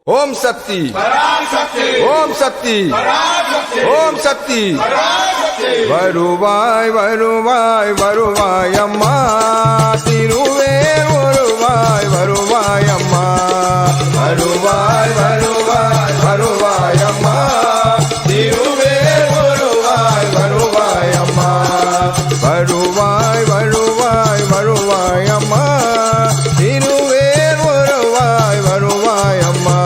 ஓம் சக்தி ஓம் சக்தி ஓம் சக்தி வருவாய் வருவாய் வருவாய் அம்மா திருவேர் வருவாய் வருவாய் அம்மா வருவாய் வருவாய் வருவாய் அம்மா திருவேர் வருவாய் வருவாய் அம்மா வருவாய் வருவாய் வருவாய் அம்மா திருவேர் வருவாய் வருவாய் அம்மா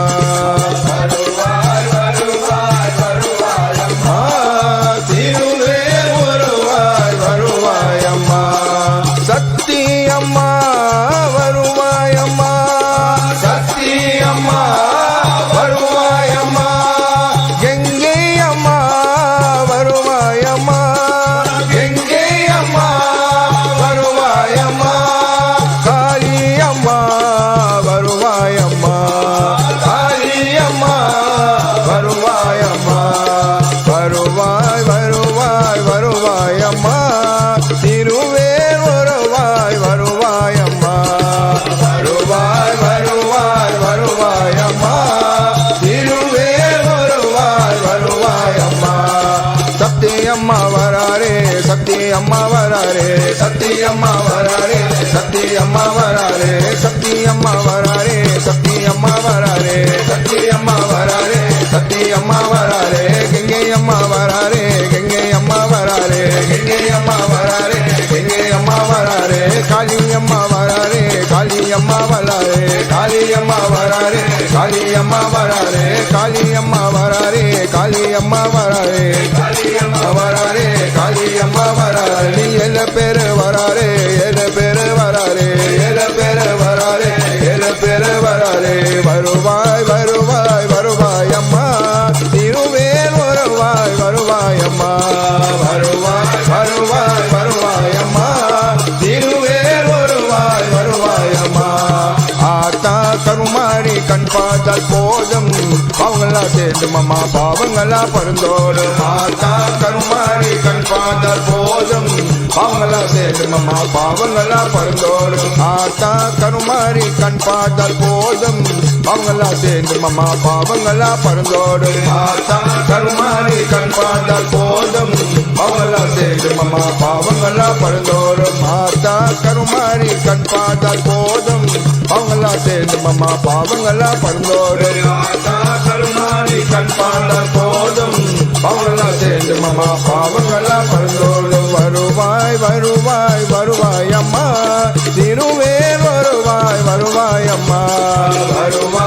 வருவாய் வருவாய் வருவாய் அம்மா திருவேர் வருவாய் வருவாய் அம்மா சக்தி அம்மா வருவாய் அம்மா சக்தி அம்மா வருவாய் அம்மா எங்கே அம்மா வருவாய் அம்மா எங்கே அம்மா வருவாய் அம்மா காளி அம்மா வருவாய் அம்மா காளி அம்மா வருவாய் அம்மா வருவாய் வருவாய் வருவாய் அம்மா திருவேர் வருவாய் வருவாய் அம்மா வருவாய் வருவாய் வருவாய் அம்மா திருவேர் வருவாய் வருவாய் அம்மா சக்தி அம்மா வராரே சக்தி அம்மா வராரே சக்தி அம்மா வராரே சக்தி அம்மா வராரே சக்தி அம்மா வராரே சக்தி அம்மா வராரே சக்தி அம்மா வராரே சக்தி அம்மா வராரே கங்கை அம்மா வராரே கங்கை அம்மா வராரே கங்கை அம்மா வராரே கங்கை அம்மா வராரே காளி அம்மா வராரே காளி அம்மா வராரே காளி அம்மா வராரே காளி அம்மா வராரே காளி அம்மா வராரே காளி அம்மா வராரே காளி அம்மா வராரே காளி அம்மா வராரே நீ எல்ல பேரு வராரே எல்ல பேரு வராரே எல்ல பேரு வராரே எல்ல பேரு வராரே வருவாய் வருவாய் வருவாய் அம்மா திருவேர் வருவாய் வருவாய் அம்மா வருவாய் வருவாய் வருவாய் அம்மா திருவேர் வருவாய் வருவாய் அம்மா ஆத்தா கருமாரி கண் பார்த்தால் போதும் அவங்களா சேர்ந்து மாமா பாவங்களா பருந்தோடும் ஆத்தா கருமாரி கண் பார்த்தால் போதும் அவங்களா சேர்ந்து மாமா பாவங்களா பருந்தோடும் ஆத்தா கருமாரி கண் பார்த்தால் போதும் அவங்களா சேர்ந்து மாமா பாவங்களா பருந்தோடும் ஆத்தா கருமாரி கண் பார்த்தால் போதும் அவங்களா சேர்ந்து மாமா பாவங்களா பருந்தோடும் ஆத்தா கருமாரி கண் பார்த்தால் போதும் அவங்களா சேர்ந்து மாமா பாவங்களா பருந்தோடும் ஆத்தா கருமாரி கண் பார்த்தால் போதும் அவங்களா சேர்ந்து மாமா பாவங்களா பருந்தோடும் வருவாய் வருவாய் வருவாய் அம்மா திருவேர் வருவாய் வருவாய் அம்மா வருவாய்